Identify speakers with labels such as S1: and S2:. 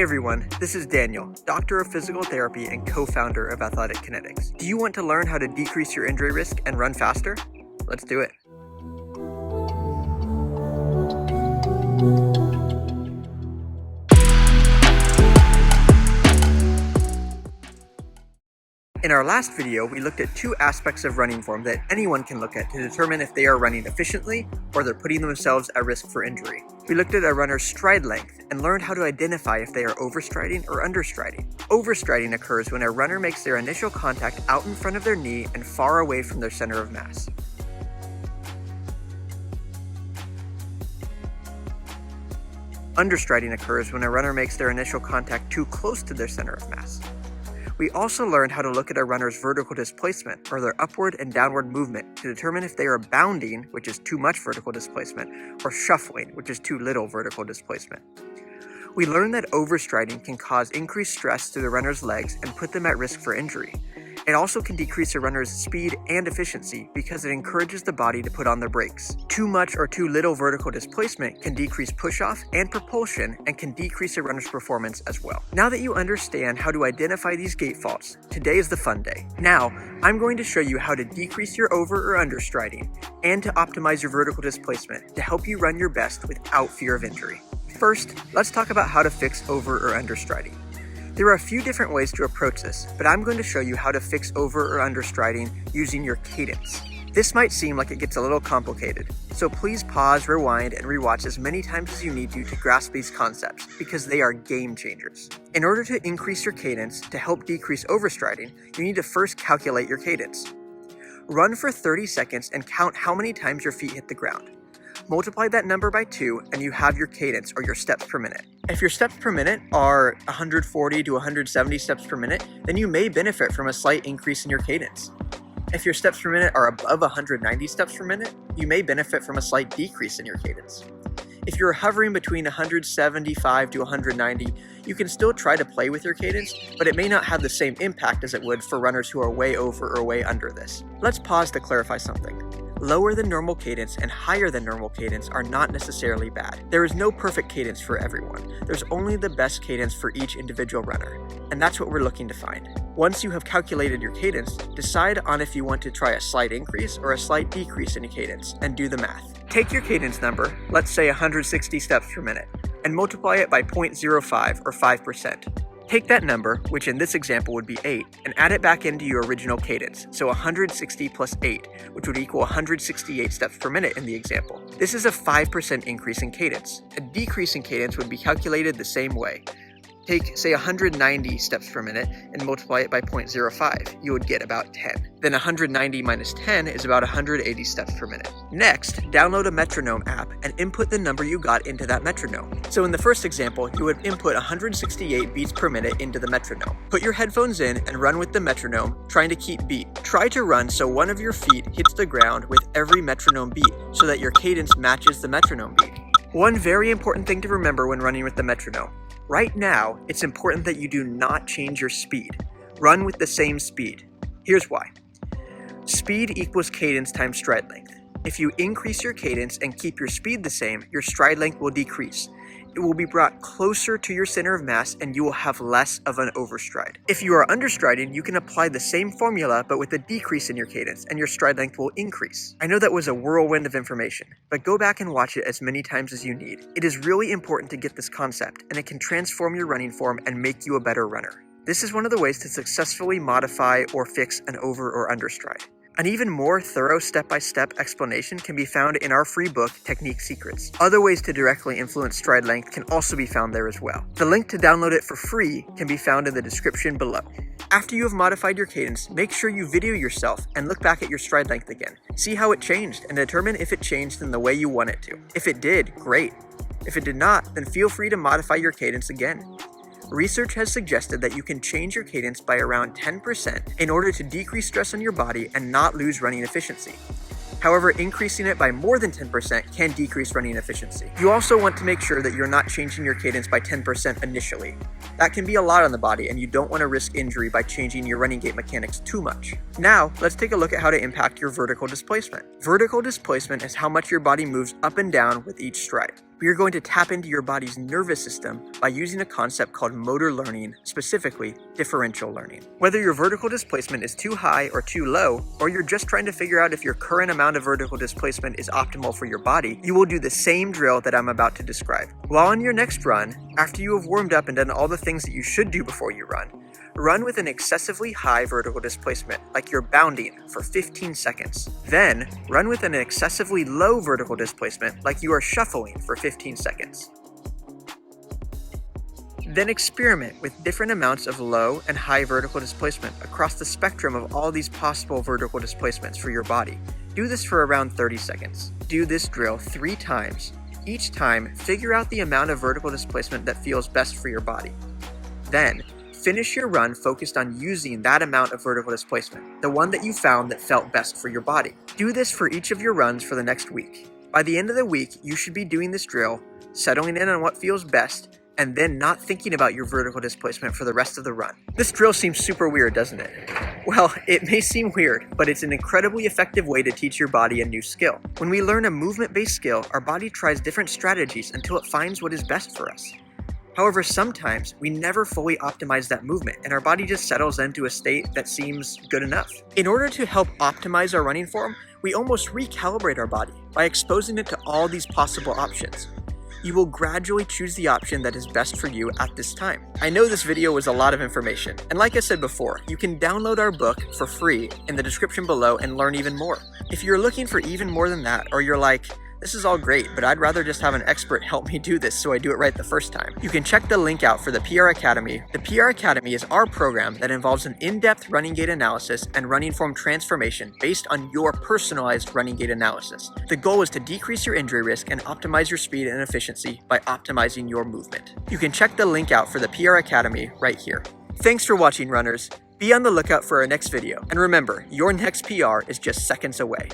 S1: everyone, this is Daniel, Doctor of Physical Therapy and co-founder of Athletic Kinetics. Do you want to learn how to decrease your injury risk and run faster? Let's do it. In our last video, we looked at two aspects of running form that anyone can look at to determine if they are running efficiently or they're putting themselves at risk for injury. We looked at a runner's stride length and learned how to identify if they are overstriding or understriding. Overstriding occurs when a runner makes their initial contact out in front of their knee and far away from their center of mass. Understriding occurs when a runner makes their initial contact too close to their center of mass. We also learned how to look at a runner's vertical displacement, or their upward and downward movement, to determine if they are bounding, which is too much vertical displacement, or shuffling, which is too little vertical displacement. We learned that overstriding can cause increased stress to the runner's legs and put them at risk for injury. It also can decrease a runner's speed and efficiency because it encourages the body to put on the brakes. Too much or too little vertical displacement can decrease push-off and propulsion and can decrease a runner's performance as well. Now that you understand how to identify these gait faults, today is the fun day. Now, I'm going to show you how to decrease your over or understriding and to optimize your vertical displacement to help you run your best without fear of injury. First, let's talk about how to fix over or understriding. There are a few different ways to approach this, but I'm going to show you how to fix over or understriding using your cadence. This might seem like it gets a little complicated, so please pause, rewind, and rewatch as many times as you need to grasp these concepts, because they are game changers. In order to increase your cadence to help decrease overstriding, you need to first calculate your cadence. Run for 30 seconds and count how many times your feet hit the ground. Multiply that number by 2 and you have your cadence, or your steps per minute. If your steps per minute are 140 to 170 steps per minute, then you may benefit from a slight increase in your cadence. If your steps per minute are above 190 steps per minute, you may benefit from a slight decrease in your cadence. If you're hovering between 175 to 190, you can still try to play with your cadence, but it may not have the same impact as it would for runners who are way over or way under this. Let's pause to clarify something. Lower than normal cadence and higher than normal cadence are not necessarily bad. There is no perfect cadence for everyone. There's only the best cadence for each individual runner, and that's what we're looking to find. Once you have calculated your cadence, decide on if you want to try a slight increase or a slight decrease in your cadence, and do the math. Take your cadence number, let's say 160 steps per minute, and multiply it by 0.05 or 5%. Take that number, which in this example would be 8, and add it back into your original cadence, so 160 plus 8, which would equal 168 steps per minute in the example. This is a 5% increase in cadence. A decrease in cadence would be calculated the same way. Take, say, 190 steps per minute and multiply it by 0.05. You would get about 10. Then 190 minus 10 is about 180 steps per minute. Next, download a metronome app and input the number you got into that metronome. So in the first example, you would input 168 beats per minute into the metronome. Put your headphones in and run with the metronome, trying to keep beat. Try to run so one of your feet hits the ground with every metronome beat so that your cadence matches the metronome beat. One very important thing to remember when running with the metronome. Right now, it's important that you do not change your speed. Run with the same speed. Here's why. Speed equals cadence times stride length. If you increase your cadence and keep your speed the same, your stride length will decrease. It will be brought closer to your center of mass and you will have less of an overstride. If you are understriding, you can apply the same formula but with a decrease in your cadence and your stride length will increase. I know that was a whirlwind of information, but go back and watch it as many times as you need. It is really important to get this concept, and it can transform your running form and make you a better runner. This is one of the ways to successfully modify or fix an over or understride. An even more thorough step-by-step explanation can be found in our free book, Technique Secrets. Other ways to directly influence stride length can also be found there as well. The link to download it for free can be found in the description below. After you have modified your cadence, make sure you video yourself and look back at your stride length again. See how it changed and determine if it changed in the way you want it to. If it did, great. If it did not, then feel free to modify your cadence again. Research has suggested that you can change your cadence by around 10% in order to decrease stress on your body and not lose running efficiency. However, increasing it by more than 10% can decrease running efficiency. You also want to make sure that you're not changing your cadence by 10% initially. That can be a lot on the body, and you don't want to risk injury by changing your running gait mechanics too much. Now, let's take a look at how to impact your vertical displacement. Vertical displacement is how much your body moves up and down with each stride. We are going to tap into your body's nervous system by using a concept called motor learning, specifically differential learning. Whether your vertical displacement is too high or too low, or you're just trying to figure out if your current amount of vertical displacement is optimal for your body, you will do the same drill that I'm about to describe. While on your next run, after you have warmed up and done all the things that you should do before you run with an excessively high vertical displacement, like you're bounding, for 15 seconds. Then, run with an excessively low vertical displacement, like you are shuffling, for 15 seconds. Then experiment with different amounts of low and high vertical displacement across the spectrum of all these possible vertical displacements for your body. Do this for around 30 seconds. Do this drill 3 times. Each time, figure out the amount of vertical displacement that feels best for your body. Then, finish your run focused on using that amount of vertical displacement, the one that you found that felt best for your body. Do this for each of your runs for the next week. By the end of the week, you should be doing this drill, settling in on what feels best, and then not thinking about your vertical displacement for the rest of the run. This drill seems super weird, doesn't it? Well, it may seem weird, but it's an incredibly effective way to teach your body a new skill. When we learn a movement-based skill, our body tries different strategies until it finds what is best for us. However, sometimes we never fully optimize that movement and our body just settles into a state that seems good enough. In order to help optimize our running form, we almost recalibrate our body by exposing it to all these possible options. You will gradually choose the option that is best for you at this time. I know this video was a lot of information, and like I said before, you can download our book for free in the description below and learn even more. If you're looking for even more than that, or you're like, this is all great, but I'd rather just have an expert help me do this so I do it right the first time, you can check the link out for the PR Academy. The PR Academy is our program that involves an in-depth running gait analysis and running form transformation based on your personalized running gait analysis. The goal is to decrease your injury risk and optimize your speed and efficiency by optimizing your movement. You can check the link out for the PR Academy right here. Thanks for watching, runners. Be on the lookout for our next video, and remember, your next PR is just seconds away.